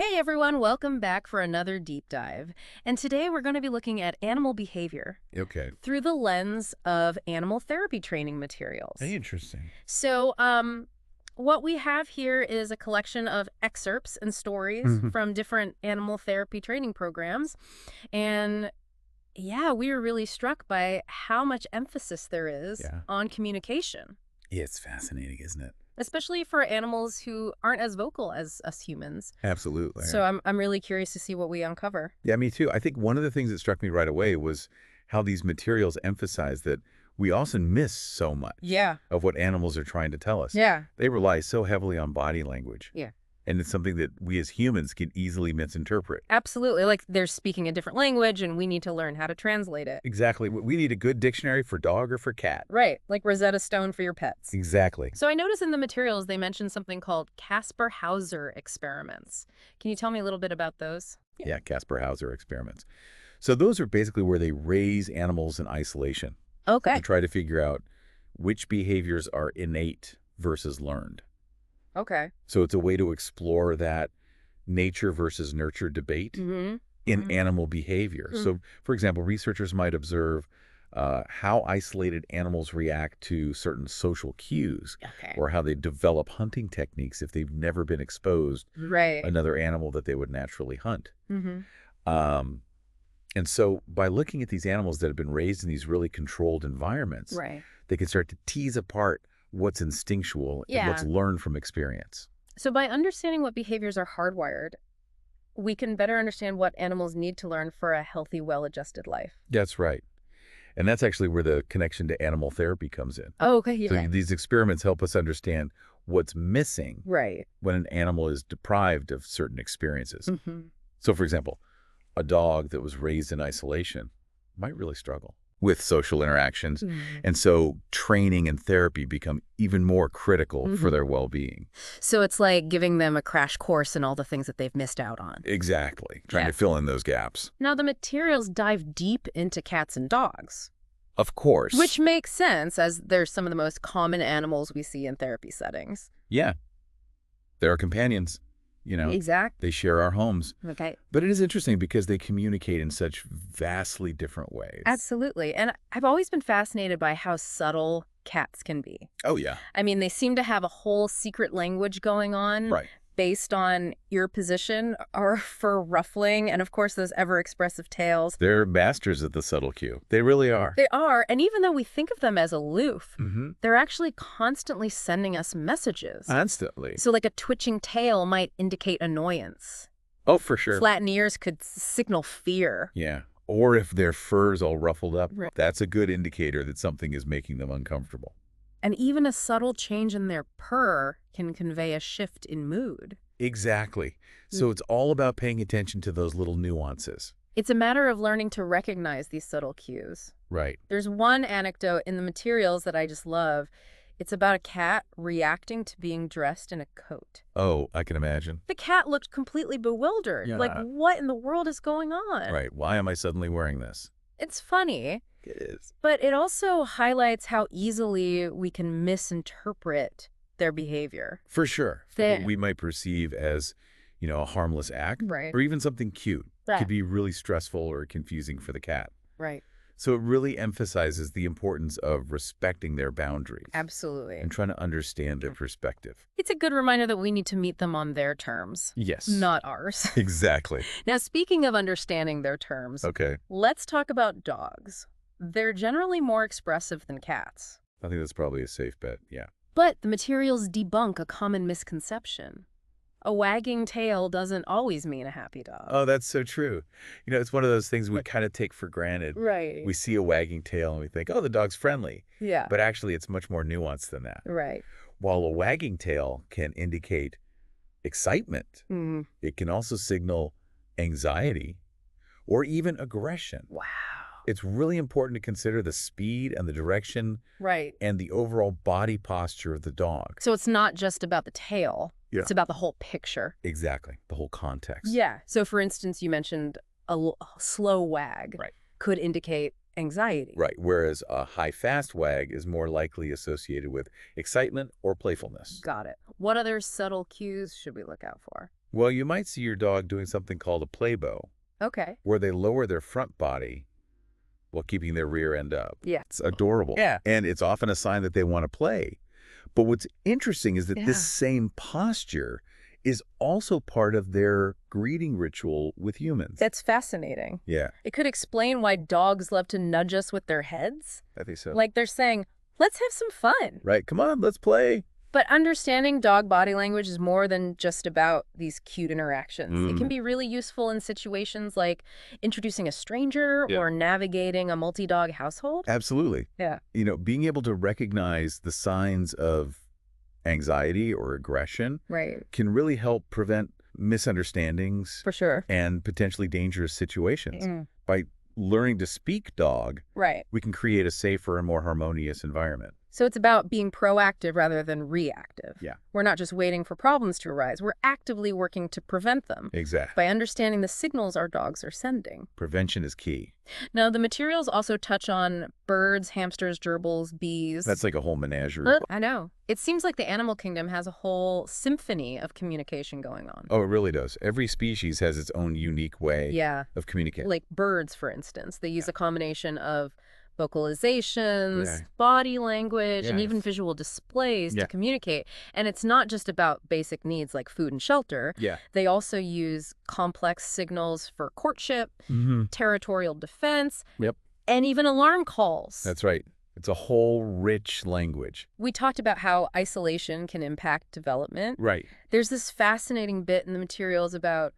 Hey everyone, welcome back for another deep dive. And today we're going to be looking at animal behavior Okay. through the lens of animal therapy training materials. Interesting. So, what we have here is a collection of excerpts and stories Mhm. from different animal therapy training programs. And yeah, we were really struck by how much emphasis there is Yeah. on communication, Yeah, it's fascinating, isn't it? especially for animals who aren't as vocal as us humans. Absolutely. So I'm really curious to see what we uncover. Yeah, me too. I think one of the things that struck me right away was how these materials emphasize that we often miss so much Yeah. of what animals are trying to tell us. Yeah. They rely so heavily on body language. Yeah. And it's something that we as humans can easily misinterpret. Absolutely. Like they're speaking a different language and we need to learn how to translate it. Exactly. We need a good dictionary for dog or for cat. Right. Like Rosetta Stone for your pets. Exactly. So I noticed in the materials they mentioned something called Casper-Hauser experiments. Can you tell me a little bit about those? Yeah, Casper-Hauser experiments. So those are basically where they raise animals in isolation Okay. to try to figure out which behaviors are innate versus learned. Okay. So it's a way to explore that nature versus nurture debate Mm-hmm. in animal behavior. So, for example, researchers might observe how isolated animals react to certain social cues Okay. or how they develop hunting techniques if they've never been exposed Right. another animal that they would naturally hunt. Mm-hmm. Um, and so by looking at these animals that have been raised in these really controlled environments, Right. they can start to tease apart what's instinctual and what's Yeah. learned from experience. So by understanding what behaviors are hardwired, we can better understand what animals need to learn for a healthy, well-adjusted life. That's right. And that's actually where the connection to animal therapy comes in. Oh, okay. So Yeah. these experiments help us understand what's missing Right. when an animal is deprived of certain experiences. Mm-hmm. So, for example, a dog that was raised in isolation might really struggle with social interactions. And so training and therapy become even more critical for their well-being. So it's like giving them a crash course in all the things that they've missed out on. Exactly. Trying Yeah. to fill in those gaps. Now, the materials dive deep into cats and dogs, Of course. which makes sense as they're some of the most common animals we see in therapy settings. Yeah. They're companions. You know, Exactly. they share our homes. Okay. But it is interesting because they communicate in such vastly different ways. Absolutely. And I've always been fascinated by how subtle cats can be. Oh, yeah. I mean, they seem to have a whole secret language going on. Right. Based on ear position or fur ruffling, and of course those ever-expressive tails. They're masters of the subtle cue. They really are. They are, and even though we think of them as aloof, Mm-hmm. they're actually constantly sending us messages. Constantly. So like a twitching tail might indicate annoyance. Oh, for sure. Flattened ears could signal fear. Yeah. Or if their fur's all ruffled up, Right. that's a good indicator that something is making them uncomfortable. And even a subtle change in their purr can convey a shift in mood. Exactly. So it's all about paying attention to those little nuances. It's a matter of learning to recognize these subtle cues. Right. There's one anecdote in the materials that I just love. It's about a cat reacting to being dressed in a coat. Oh, I can imagine. The cat looked completely bewildered. Yeah. Like, what in the world is going on? Right. Why am I suddenly wearing this? It's funny, It is. but it also highlights how easily we can misinterpret their behavior. For sure. They- What we might perceive as, a harmless act. Right. Or even something cute. Right. Could be really stressful or confusing for the cat. Right. So it really emphasizes the importance of respecting their boundaries. Absolutely. And trying to understand their perspective. It's a good reminder that we need to meet them on their terms, Yes. not ours. Exactly. Now, speaking of understanding their terms, Okay. let's talk about dogs. They're generally more expressive than cats. I think that's probably a safe bet. Yeah. But the materials debunk a common misconception. A wagging tail doesn't always mean a happy dog. Oh, that's so true. It's one of those things we kind of take for granted. Right. We see a wagging tail and we think, oh, the dog's friendly. Yeah. But actually, it's much more nuanced than that. Right. While a wagging tail can indicate excitement, Mm. it can also signal anxiety or even aggression. Wow. It's really important to consider the speed and the direction Right. and the overall body posture of the dog. So it's not just about the tail. Yeah. It's about the whole picture. Exactly. The whole context. Yeah. So for instance, you mentioned a slow wag Right. could indicate anxiety. Right. Whereas a high, fast wag is more likely associated with excitement or playfulness. Got it. What other subtle cues should we look out for? Well, you might see your dog doing something called a play bow, Okay. where they lower their front body while keeping their rear end up. Yeah. It's adorable. Yeah. And it's often a sign that they want to play. But what's interesting is that this Yeah. same posture is also part of their greeting ritual with humans. That's fascinating. Yeah, It could explain why dogs love to nudge us with their heads. I think so. Like they're saying, let's have some fun. Right, come on, let's play. But understanding dog body language is more than just about these cute interactions. It can be really useful in situations like introducing a stranger Yeah. or navigating a multi-dog household. Absolutely. Yeah. You know, being able to recognize the signs of anxiety or aggression Right. can really help prevent misunderstandings For sure. and potentially dangerous situations. Mm. By learning to speak dog, Right. we can create a safer and more harmonious environment. So it's about being proactive rather than reactive. Yeah. We're not just waiting for problems to arise. We're actively working to prevent them Exactly. by understanding the signals our dogs are sending. Prevention is key. Now, the materials also touch on birds, hamsters, gerbils, bees. That's like a whole menagerie. I know. It seems like the animal kingdom has a whole symphony of communication going on. Oh, it really does. Every species has its own unique way Yeah. of communicating. Like birds, for instance. They use a combination of vocalizations, Yeah. body language, and Yeah. even visual displays Yeah. to communicate. And it's not just about basic needs like food and shelter. Yeah. They also use complex signals for courtship, Mm-hmm. territorial defense, Yep. and even alarm calls. That's right. It's a whole rich language. We talked about how isolation can impact development. Right. There's this fascinating bit in the materials about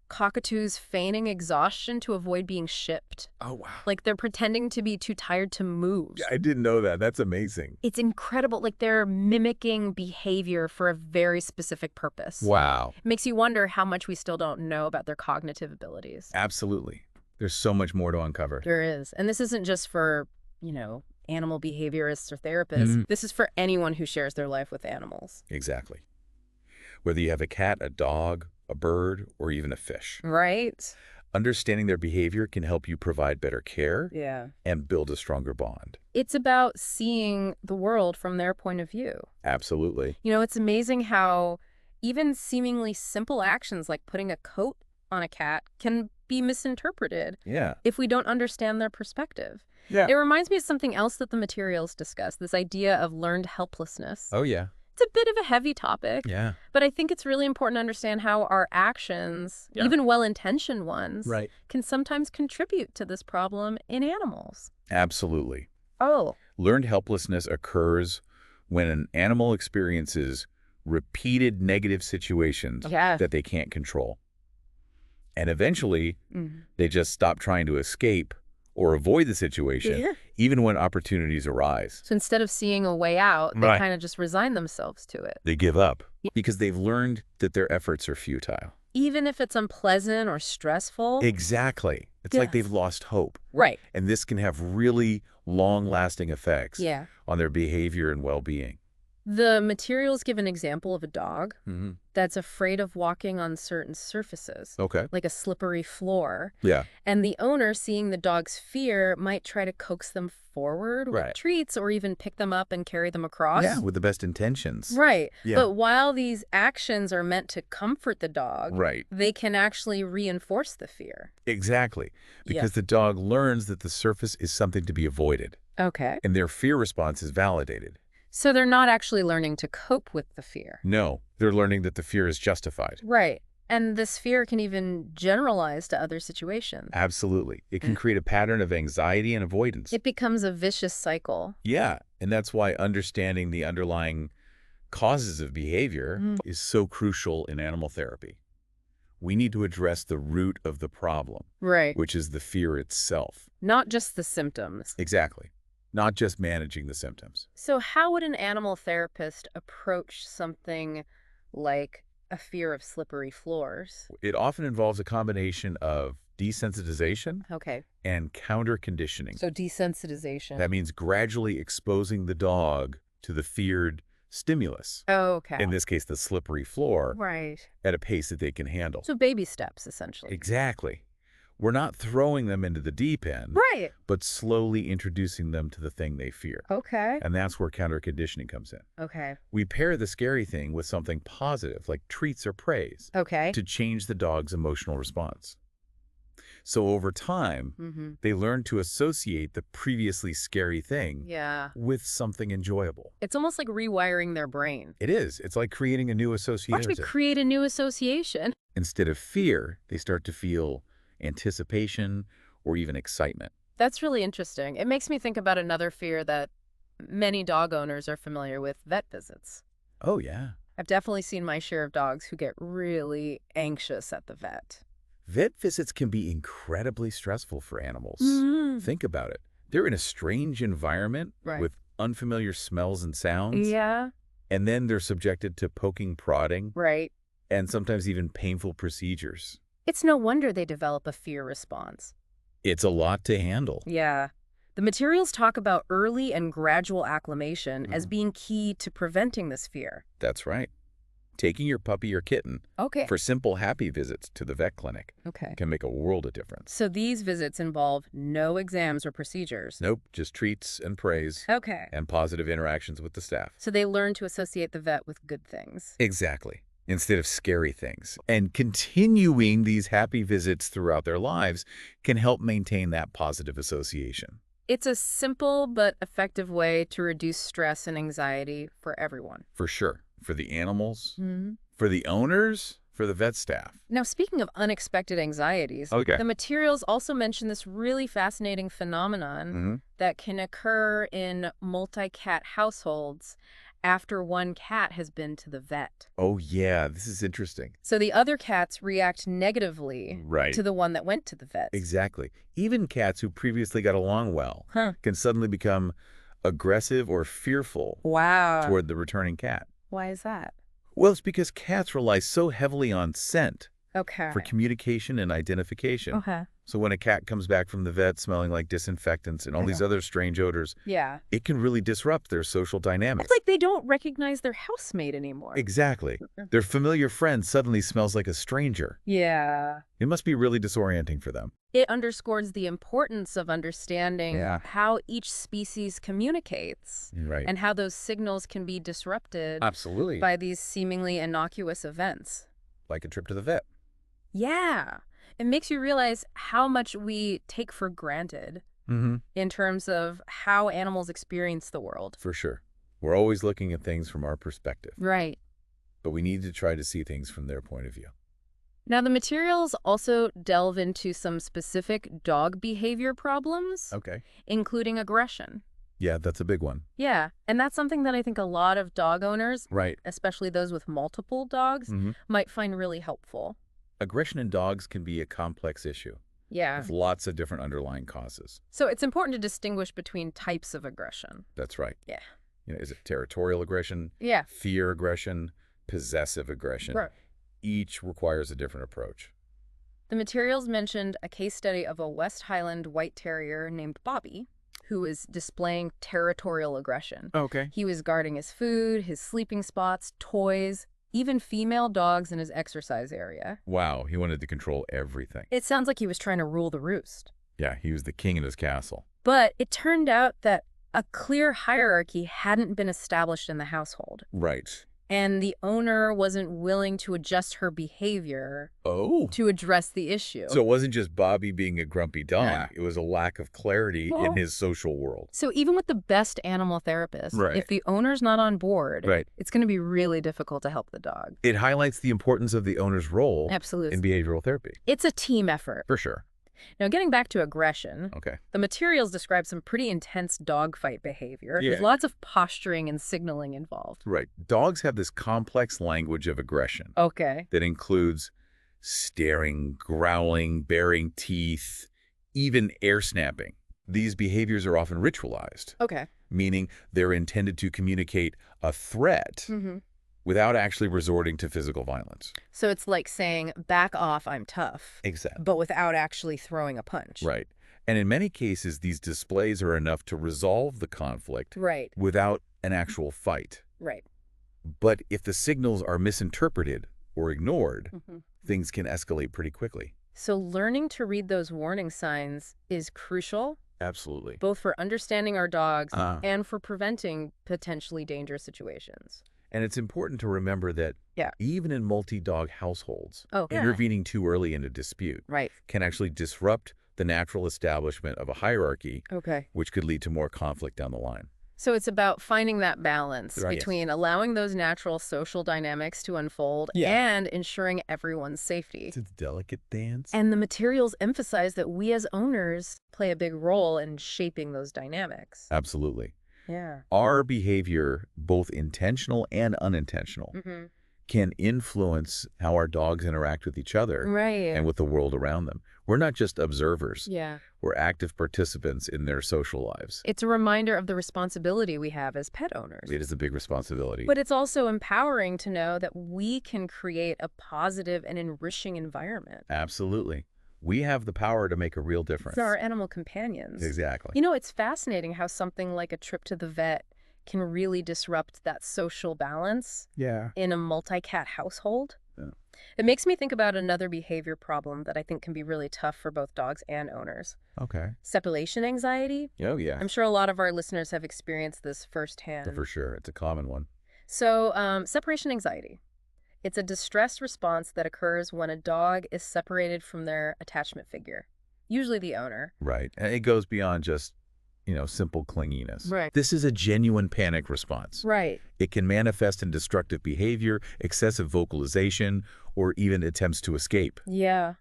cockatoos feigning exhaustion to avoid being shipped. Oh, wow. Like they're pretending to be too tired to move. I didn't know that. That's amazing. It's incredible. Like they're mimicking behavior for a very specific purpose. Wow. It makes you wonder how much we still don't know about their cognitive abilities. Absolutely. There's so much more to uncover. There is. And this isn't just for, animal behaviorists or therapists. This is for anyone who shares their life with animals. Exactly. Whether you have a cat, a dog, a bird, or even a fish. Right? Understanding their behavior can help you provide better care Yeah. and build a stronger bond. It's about seeing the world from their point of view. Absolutely. It's amazing how even seemingly simple actions like putting a coat on a cat can be misinterpreted Yeah. if we don't understand their perspective. Yeah. It reminds me of something else that the materials discuss, this idea of learned helplessness. Oh, yeah. It's a bit of a heavy topic, Yeah. but I think it's really important to understand how our actions, Yeah. even well-intentioned ones, Right. can sometimes contribute to this problem in animals. Absolutely. Oh. Learned helplessness occurs when an animal experiences repeated negative situations Yeah. that they can't control. And eventually, they just stop trying to escape or avoid the situation, Yeah. even when opportunities arise. So instead of seeing a way out, they Right. kind of just resign themselves to it. They give up Yeah. because they've learned that their efforts are futile. Even if it's unpleasant or stressful. Exactly. It's like Yes. they've lost hope. Right. And this can have really long-lasting effects Yeah. on their behavior and well-being. The materials give an example of a dog Mm-hmm. that's afraid of walking on certain surfaces, Okay. like a slippery floor. Yeah. And the owner, seeing the dog's fear, might try to coax them forward with Right. treats or even pick them up and carry them across. Yeah, with the best intentions. Right. Yeah. But while these actions are meant to comfort the dog, Right. they can actually reinforce the fear. Exactly. Yeah. Because the dog learns that the surface is something to be avoided, Okay. and their fear response is validated. So they're not actually learning to cope with the fear. No, they're learning that the fear is justified. Right. And this fear can even generalize to other situations. Absolutely. It can create a pattern of anxiety and avoidance. It becomes a vicious cycle. Yeah, and that's why understanding the underlying causes of behavior is so crucial in animal therapy. We need to address the root of the problem, Right. which is the fear itself. Not just the symptoms. Exactly. Not just managing the symptoms. So how would an animal therapist approach something like a fear of slippery floors? It often involves a combination of desensitization Okay. and counter-conditioning. So desensitization. That means gradually exposing the dog to the feared stimulus, Oh, okay. in this case the slippery floor, Right. at a pace that they can handle. So baby steps, essentially. Exactly. We're not throwing them into the deep end, Right. but slowly introducing them to the thing they fear. Okay. And that's where counter-conditioning comes in. Okay. We pair the scary thing with something positive, like treats or praise, Okay. to change the dog's emotional response. So over time, they learn to associate the previously scary thing Yeah. with something enjoyable. It's almost like rewiring their brain. It is. It's like creating a new Watch me association. create a new association. Instead of fear, they start to feel anticipation or even excitement. That's really interesting. It makes me think about another fear that many dog owners are familiar with, vet visits. Oh, yeah. I've definitely seen my share of dogs who get really anxious at the vet. Vet visits can be incredibly stressful for animals. Think about it. They're in a strange environment with unfamiliar smells and sounds. Yeah. And then they're subjected to poking, prodding, Right. and sometimes even painful procedures. It's no wonder they develop a fear response. It's a lot to handle. Yeah. The materials talk about early and gradual acclimation as being key to preventing this fear. That's right. Taking your puppy or kitten for simple happy visits to the vet clinic can make a world of difference. So these visits involve no exams or procedures. Nope, just treats and praise and positive interactions with the staff. So they learn to associate the vet with good things. Exactly. Instead of scary things. And continuing these happy visits throughout their lives can help maintain that positive association. It's a simple but effective way to reduce stress and anxiety for everyone. For sure. For the animals, for the owners, for the vet staff. Now, speaking of unexpected anxieties, the materials also mention this really fascinating phenomenon that can occur in multi-cat households after one cat has been to the vet. Oh, yeah, this is interesting. So the other cats react negatively to the one that went to the vet. Exactly. Even cats who previously got along well can suddenly become aggressive or fearful toward the returning cat. Why is that? Well, it's because cats rely so heavily on scent for communication and identification. So when a cat comes back from the vet smelling like disinfectants and all these other strange odors, it can really disrupt their social dynamics. It's like they don't recognize their housemate anymore. Exactly. Their familiar friend suddenly smells like a stranger. Yeah. It must be really disorienting for them. It underscores the importance of understanding how each species communicates and how those signals can be disrupted by these seemingly innocuous events. Like a trip to the vet. Yeah. It makes you realize how much we take for granted in terms of how animals experience the world. For sure. We're always looking at things from our perspective. Right. But we need to try to see things from their point of view. Now, the materials also delve into some specific dog behavior problems, including aggression. Yeah, that's a big one. Yeah, and that's something that I think a lot of dog owners, especially those with multiple dogs, might find really helpful. Aggression in dogs can be a complex issue. Yeah. With lots of different underlying causes. So it's important to distinguish between types of aggression. That's right. Yeah. You know, is it territorial aggression? Yeah. Fear aggression? Possessive aggression? Right. Each requires a different approach. The materials mentioned a case study of a West Highland White Terrier named Bobby, who was displaying territorial aggression. He was guarding his food, his sleeping spots, toys, even female dogs in his exercise area. Wow, he wanted to control everything. It sounds like he was trying to rule the roost. Yeah, he was the king in his castle. But it turned out that a clear hierarchy hadn't been established in the household. Right. And the owner wasn't willing to adjust her behavior to address the issue. So it wasn't just Bobby being a grumpy dog. It was a lack of clarity in his social world. So even with the best animal therapist, if the owner's not on board, it's going to be really difficult to help the dog. It highlights the importance of the owner's role in behavioral therapy. It's a team effort. For sure. Now, getting back to aggression, the materials describe some pretty intense dogfight behavior. There's lots of posturing and signaling involved. Right. Dogs have this complex language of aggression. That includes staring, growling, baring teeth, even air snapping. These behaviors are often ritualized. Meaning they're intended to communicate a threat without actually resorting to physical violence. So it's like saying, back off, I'm tough. Exactly. But without actually throwing a punch. Right. And in many cases, these displays are enough to resolve the conflict without an actual fight. But if the signals are misinterpreted or ignored, things can escalate pretty quickly. So learning to read those warning signs is crucial, Absolutely. both for understanding our dogs and for preventing potentially dangerous situations. And it's important to remember that even in multi-dog households, intervening too early in a dispute can actually disrupt the natural establishment of a hierarchy, which could lead to more conflict down the line. So it's about finding that balance between allowing those natural social dynamics to unfold and ensuring everyone's safety. It's a delicate dance. And the materials emphasize that we as owners play a big role in shaping those dynamics. Absolutely. Yeah. Our behavior, both intentional and unintentional, can influence how our dogs interact with each other and with the world around them. We're not just observers. We're active participants in their social lives. It's a reminder of the responsibility we have as pet owners. It is a big responsibility. But it's also empowering to know that we can create a positive and enriching environment. Absolutely. We have the power to make a real difference. For our animal companions. Exactly. You know, it's fascinating how something like a trip to the vet can really disrupt that social balance in a multi-cat household. It makes me think about another behavior problem that I think can be really tough for both dogs and owners. Separation anxiety. Oh, yeah. I'm sure a lot of our listeners have experienced this firsthand. For sure. It's a common one. So, separation anxiety. It's a distress response that occurs when a dog is separated from their attachment figure, usually the owner. Right. And it goes beyond just, simple clinginess. Right. This is a genuine panic response. Right. It can manifest in destructive behavior, excessive vocalization, or even attempts to escape. Yeah.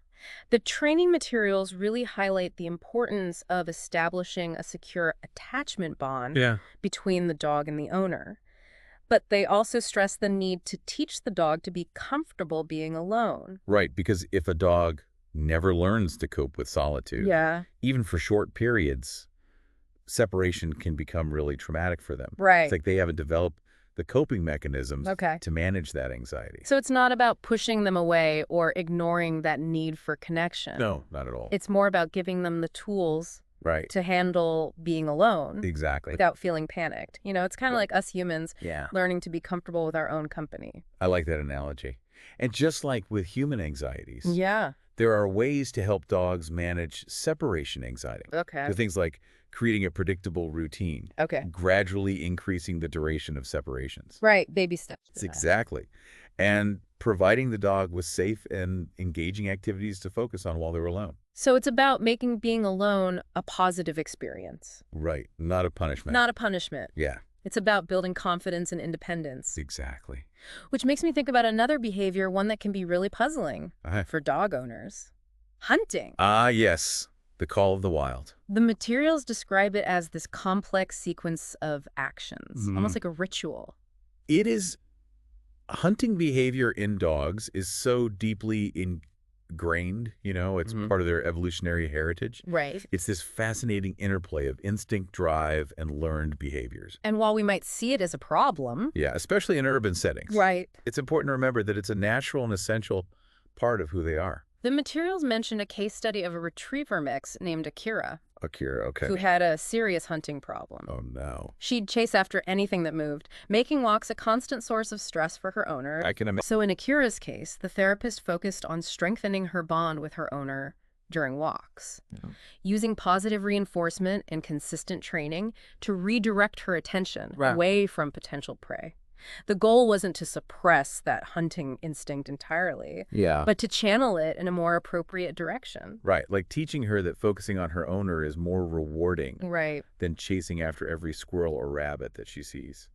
The training materials really highlight the importance of establishing a secure attachment bond between the dog and the owner. But they also stress the need to teach the dog to be comfortable being alone. Right, because if a dog never learns to cope with solitude, even for short periods, separation can become really traumatic for them. Right. It's like they haven't developed the coping mechanisms to manage that anxiety. So it's not about pushing them away or ignoring that need for connection. No, not at all. It's more about giving them the tools to handle being alone. Exactly. Without feeling panicked. It's kind of like us humans learning to be comfortable with our own company. I like that analogy. And just like with human anxieties, Yeah. there are ways to help dogs manage separation anxiety. Okay. So things like creating a predictable routine, Okay. gradually increasing the duration of separations. Right. Baby steps. Exactly. And providing the dog with safe and engaging activities to focus on while they're alone. So it's about making being alone a positive experience. Right. Not a punishment. Not a punishment. Yeah. It's about building confidence and independence. Exactly. Which makes me think about another behavior, one that can be really puzzling for dog owners. Hunting. Ah, yes. The call of the wild. The materials describe it as this complex sequence of actions, almost like a ritual. It is. Hunting behavior in dogs is so deeply ingrained, it's part of their evolutionary heritage. Right. It's this fascinating interplay of instinct, drive, and learned behaviors. And while we might see it as a problem. Yeah, especially in urban settings. Right. It's important to remember that it's a natural and essential part of who they are. The materials mentioned a case study of a retriever mix named Akira. Akira, okay. Who had a serious hunting problem. Oh, no. She'd chase after anything that moved, making walks a constant source of stress for her owner. I can imagine. So in Akira's case, the therapist focused on strengthening her bond with her owner during walks, using positive reinforcement and consistent training to redirect her attention away from potential prey. The goal wasn't to suppress that hunting instinct entirely, but to channel it in a more appropriate direction. Right, like teaching her that focusing on her owner is more rewarding than chasing after every squirrel or rabbit that she sees.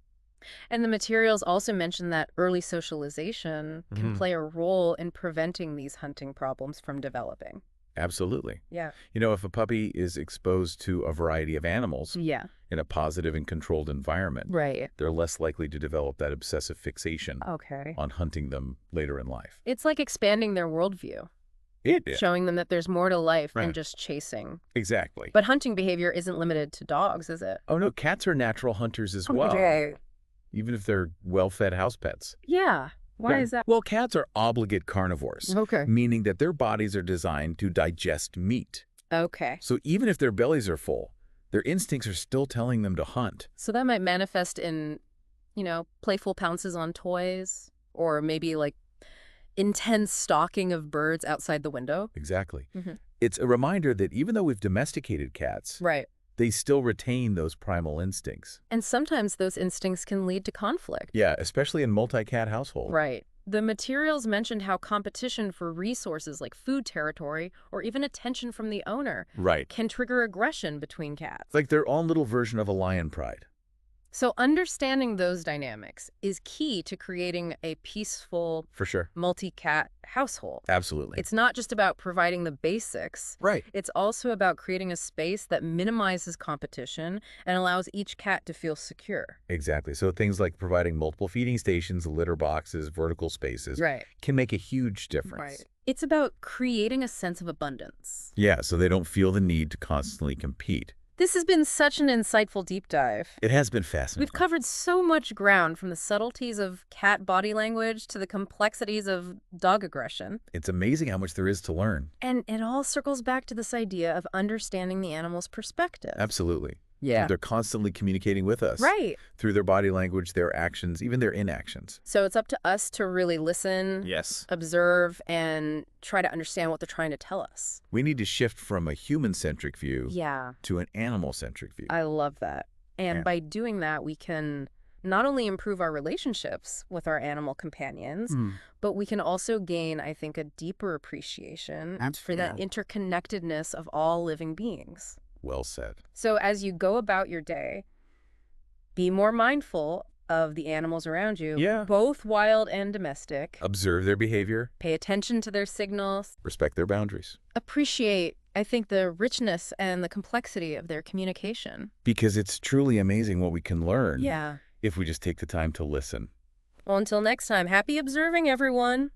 And the materials also mention that early socialization can play a role in preventing these hunting problems from developing. Absolutely. Yeah. If a puppy is exposed to a variety of animals in a positive and controlled environment, they're less likely to develop that obsessive fixation on hunting them later in life. It's like expanding their worldview. Showing them that there's more to life than just chasing. Exactly. But hunting behavior isn't limited to dogs, is it? Oh, no. Cats are natural hunters as well. Even if they're well-fed house pets. Yeah. Why is that? Well, cats are obligate carnivores, meaning that their bodies are designed to digest meat. So even if their bellies are full, their instincts are still telling them to hunt. So that might manifest in, playful pounces on toys, or maybe like intense stalking of birds outside the window. Exactly. It's a reminder that even though we've domesticated cats, Right. they still retain those primal instincts. And sometimes those instincts can lead to conflict. Yeah, especially in multi-cat households. Right. The materials mentioned how competition for resources like food territory or even attention from the owner can trigger aggression between cats. It's like their own little version of a lion pride. So understanding those dynamics is key to creating a peaceful, For sure, multi-cat household. absolutely. It's not just about providing the basics. Right. It's also about creating a space that minimizes competition and allows each cat to feel secure. Exactly. So things like providing multiple feeding stations, litter boxes, vertical spaces can make a huge difference. Right. It's about creating a sense of abundance. Yeah, so they don't feel the need to constantly compete. This has been such an insightful deep dive. It has been fascinating. We've covered so much ground, from the subtleties of cat body language to the complexities of dog aggression. It's amazing how much there is to learn. And it all circles back to this idea of understanding the animal's perspective. Absolutely. Yeah. They're constantly communicating with us. Right. Through their body language, their actions, even their inactions. So it's up to us to really listen, Yes. observe, and try to understand what they're trying to tell us. We need to shift from a human-centric view Yeah. to an animal-centric view. I love that. And Yeah. by doing that, we can not only improve our relationships with our animal companions, but we can also gain, I think, a deeper appreciation for the interconnectedness of all living beings. Well said. So as you go about your day, be more mindful of the animals around you, both wild and domestic. Observe their behavior. Pay attention to their signals. Respect their boundaries. Appreciate, I think, the richness and the complexity of their communication. Because it's truly amazing what we can learn Yeah. if we just take the time to listen. Well, until next time, happy observing, everyone.